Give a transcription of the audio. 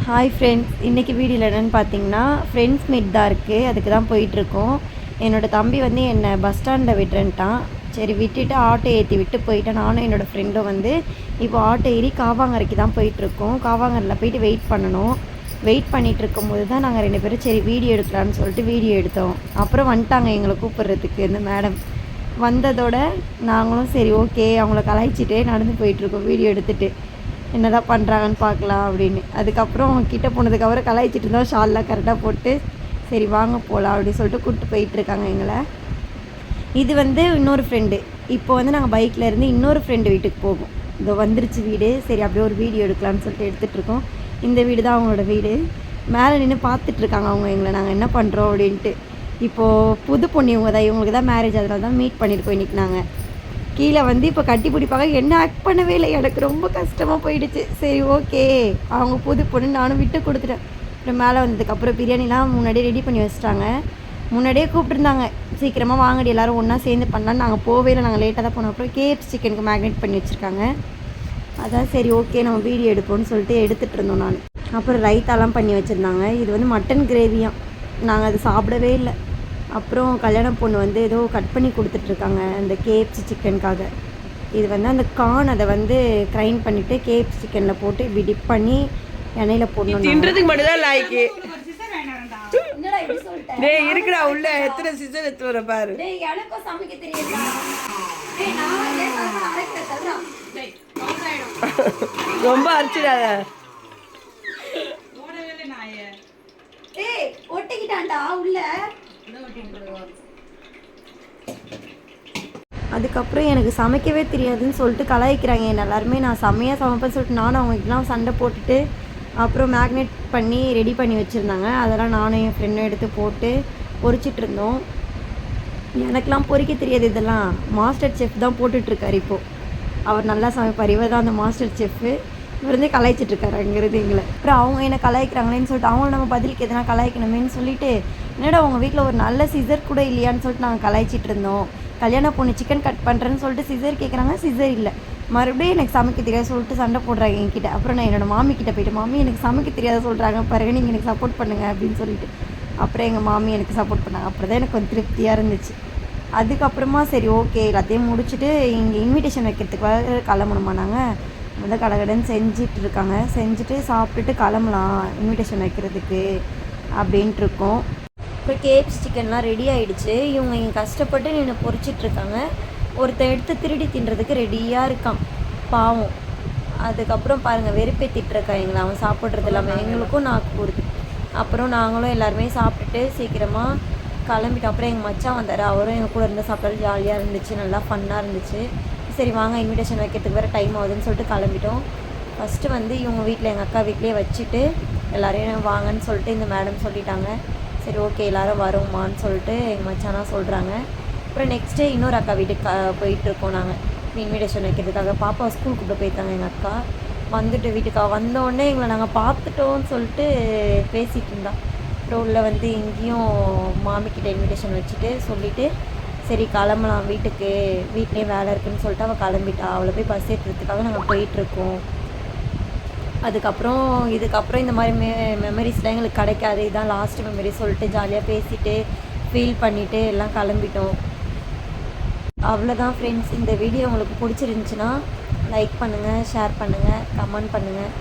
Hi friends, இன்றைக்கி வீடியோவில் என்னென்னு பார்த்தீங்கன்னா ஃப்ரெண்ட்ஸ் மீட் தான் இருக்குது. அதுக்கு தான் போயிட்டுருக்கோம். என்னோடய தம்பி வந்து என்னை பஸ் ஸ்டாண்டில் விட்டுறேன்ட்டான். சரி விட்டுட்டு ஆட்டோ ஏற்றி விட்டு போயிட்டேன். நானும் என்னோடய ஃப்ரெண்டும் வந்து இப்போ ஆட்டோ ஏறி காவாங்கரைக்கு தான் போயிட்டுருக்கோம். காவாங்கரையில் போயிட்டு வெயிட் பண்ணணும். வெயிட் பண்ணிகிட்டு இருக்கும்போது தான் நாங்கள் 2 பேரும் சரி வீடியோ எடுக்கலான்னு சொல்லிட்டு வீடியோ எடுத்தோம். அப்புறம் வந்துட்டாங்க எங்களை கூப்பிட்றதுக்கு இந்த மேடம். வந்ததோட நாங்களும் சரி ஓகே அவங்கள கலாய்ச்சிட்டே நடந்து போயிட்டுருக்கோம் வீடியோ எடுத்துகிட்டு. என்ன தான் பண்ணுறாங்கன்னு பார்க்கலாம் அப்படின்னு. அதுக்கப்புறம் கிட்டே போனதுக்கப்புறம் கலாய்ச்சிட்டு இருந்தோம். ஷால்லாம் கரெக்டாக போட்டு சரி வாங்க போகலாம் அப்படின்னு சொல்லிட்டு கூப்பிட்டு போயிட்டுருக்காங்க எங்களை. இது வந்து இன்னொரு ஃப்ரெண்டு. இப்போ வந்து நாங்கள் பைக்கில் இருந்து இன்னொரு ஃப்ரெண்டு வீட்டுக்கு போகும். இதோ வந்துருச்சு வீடு. சரி அப்படியே ஒரு வீடியோ எடுக்கலான்னு சொல்லிட்டு எடுத்துகிட்ருக்கோம். இந்த வீடு தான் அவங்களோட வீடு. மேலே நின்று பார்த்துட்ருக்காங்க அவங்க எங்களை நாங்கள் என்ன பண்ணுறோம் அப்படின்ட்டு. இப்போது புது பொண்ணு இவங்க தான், இவங்களுக்கு தான் மேரேஜ், அதனால தான் மீட் பண்ணியிருக்கோம் இன்றைக்கி நாங்கள். கீழே வந்து இப்போ கட்டி பிடிப்பாங்க. என்ன ஆக்ட் பண்ணவே இல்லை, எனக்கு ரொம்ப கஷ்டமாக போயிடுச்சு. சரி ஓகே அவங்க புது பொண்ணு நானும் விட்டு கொடுத்துட்டேன். அப்புறம் மேலே வந்ததுக்கப்புறம் பிரியாணிலாம் முன்னாடியே ரெடி பண்ணி வச்சுட்டாங்க. முன்னாடியே கூப்பிட்டுருந்தாங்க சீக்கிரமாக வாங்கடி எல்லோரும் ஒன்றா சேர்ந்து பண்ணலான்னு. நாங்கள் போவே இல்லை, நாங்கள் லேட்டாக தான் போனோம். அப்புறம் கேஎஃப்சி சிக்கனுக்கு மேக்னேட் பண்ணி வச்சுருக்காங்க. அதான் சரி ஓகே நம்ம வீடியோ எடுப்போம்னு சொல்லிட்டு எடுத்துகிட்டு இருந்தோம் நான். அப்புறம் ரைத்தாலாம் பண்ணி வச்சுருந்தாங்க. இது வந்து மட்டன் கிரேவியாக. நாங்கள் அது சாப்பிடவே இல்லை. அப்புறம் கல்யாண பொண்ணு வந்து ஏதோ கட் பண்ணி கொடுத்துட்ருக்காங்க அந்த கேஎஃப்சி சிக்கனுக்காக. இது வந்து அந்த கார்ன் அதை வந்து கிரைண்ட் பண்ணிவிட்டு கேஎஃப்சி சிக்கனில் போட்டு இப்படி டிப் பண்ணி எண்ணெயில் போடணும். தின்றதுக்கு மட்டும் தான் லாய்க்கு. டேய் இருக்குடா உள்ள எத்தனை சிசர் எடுத்து வர பாரு. எனக்கும் சமைக்க தெரியாது. ரொம்ப அரிச்சிடாத. ஒட்டிக்கிட்டான்டா உள்ள. அதுக்கப்புறம் எனக்கு சமைக்கவே தெரியாதுன்னு சொல்லிட்டு கலாய்க்கிறாங்க என்ன எல்லாருமே. நான் செம்மையாக சமைப்பேன்னு சொல்லிட்டு நானும் அவங்களுக்குலாம் சண்டை போட்டுட்டு அப்புறம் மேக்னேட் பண்ணி ரெடி பண்ணி வச்சுருந்தாங்க. அதெல்லாம் நானும் என் ஃப்ரெண்டும் எடுத்து போட்டு பொரிச்சிட்டு இருந்தோம். எனக்கெலாம் பொரிக்க தெரியாது. இதெல்லாம் மாஸ்டர் செஃப் தான் போட்டுட்ருக்கார் இப்போது. அவர் நல்லா சமைப்பார். இவர் தான் அந்த மாஸ்டர் செஃப்பு. இவர் வந்து கலாய்ச்சிட்ருக்காரு அங்கேருந்து எங்களை. அப்புறம் அவங்க என்ன கலாய்க்கிறாங்களேன்னு சொல்லிட்டு அவங்கள நம்ம பதிலுக்கு எதனா கலாய்க்கணுமேன்னு சொல்லிட்டு என்னடா உங்கள் வீட்டில் ஒரு நல்ல சிசர் கூட இல்லையான்னு சொல்லிட்டு நாங்கள் கலாய்ச்சிட்டு இருந்தோம். கல்யாண பொண்ணு சிக்கன் கட் பண்ணுறேன்னு சொல்லிட்டு சிசர் கேட்குறாங்க, சிசர் இல்லை. மறுபடியும் எனக்கு சமைக்க தெரியாது சொல்லிட்டு சண்டை போடுறாங்க என்கிட்ட. அப்புறம் நான் என்னோடய மாமி கிட்டே போய்ட்டு மாமி எனக்கு சமைக்க தெரியாத சொல்கிறாங்க பிறகு நீங்கள் எனக்கு சப்போர்ட் பண்ணுங்கள் அப்படின்னு சொல்லிட்டு அப்புறம் எங்கள் மாமி எனக்கு சப்போர்ட் பண்ணாங்க. அப்புறம் தான் எனக்கு கொஞ்சம் திருப்தியாக இருந்துச்சு. அதுக்கப்புறமா சரி ஓகே எல்லாத்தையும் முடிச்சுட்டு இங்கே இன்விடேஷன் வைக்கிறதுக்கு கிளம்பணுமா. நாங்கள் முதல் கடைக்கடைன்னு செஞ்சிட்டு இருக்காங்க. செஞ்சுட்டு சாப்பிட்டுட்டு கிளம்பலாம் இன்விடேஷன் வைக்கிறதுக்கு அப்படின்ட்டு இருக்கோம். அப்புறம் கேஎஃப்சி சிக்கன்லாம் ரெடி ஆகிடுச்சு. இவங்க இங்கே கஷ்டப்பட்டு நின்று பொரிச்சிட்ருக்காங்க. ஒருத்தர் எடுத்து திருடி தின்றதுக்கு ரெடியாக இருக்கான் பாவம். அதுக்கப்புறம் பாருங்கள் வெறுப்பேற்றிட்டுருக்கான் எங்களை அவன் சாப்பிட்றது இல்லாமல். எங்களுக்கும் நாக்கு போடுது. அப்புறம் நாங்களும் எல்லாருமே சாப்பிட்டுட்டு சீக்கிரமாக கிளம்பிட்டோம். அப்புறம் எங்கள் மச்சான் வந்தார். அவரும் எங்கள் கூட இருந்து சாப்பிட்டாலும் ஜாலியாக இருந்துச்சு, நல்லா ஃபன்னாக இருந்துச்சு. சரி வாங்க இன்விடேஷன் வைக்கிறதுக்கு வேறு டைம் ஆகுதுன்னு சொல்லிட்டு கிளம்பிட்டோம். ஃபஸ்ட்டு வந்து இவங்க வீட்டில் எங்கள் அக்கா வீட்லேயே வச்சுட்டு எல்லோரையும் வாங்கன்னு சொல்லிட்டு இந்த மேடம் சொல்லிட்டாங்க. சரி ஓகே எல்லோரும் வரோம்மான்னு சொல்லிட்டு எங்கள் மச்சானா சொல்கிறாங்க. அப்புறம் நெக்ஸ்ட்டு இன்னொரு அக்கா வீட்டுக்கு போயிட்டுருக்கோம் நாங்கள் இன்விடேஷன் வைக்கிறதுக்காக. பாப்பா ஸ்கூல் கூப்பிட்டு போயிருக்காங்க எங்கள் அக்கா. வந்துட்டு வீட்டுக்கா வந்தோடனே எங்களை நாங்கள் பார்த்துட்டோன்னு சொல்லிட்டு பேசிகிட்டு இருந்தான். அப்புறம் உள்ள வந்து இங்கேயும் மாமிக்கிட்ட இன்விடேஷன் வச்சுட்டு சொல்லிவிட்டு சரி கிளம்பலாம் வீட்டுக்கு, வீட்லேயே வேலை இருக்குதுன்னு சொல்லிட்டு அவள் கிளம்பிட்டா. அவளை போய் பஸ் ஏற்றுறதுக்காக நாங்கள் போயிட்டுருக்கோம். இதுக்கப்புறம் இந்த மாதிரி மெமரிஸ்லாம் எங்களுக்கு கிடைக்காது. இதுதான் லாஸ்ட்டு மெமரி சொல்லிட்டு ஜாலியாக பேசிவிட்டு ஃபீல் பண்ணிவிட்டு எல்லாம் கிளம்பிட்டோம். அவ்வளோதான் ஃப்ரெண்ட்ஸ். இந்த வீடியோ உங்களுக்கு பிடிச்சிருந்துச்சின்னா லைக் பண்ணுங்கள், ஷேர் பண்ணுங்கள், கமெண்ட் பண்ணுங்கள்.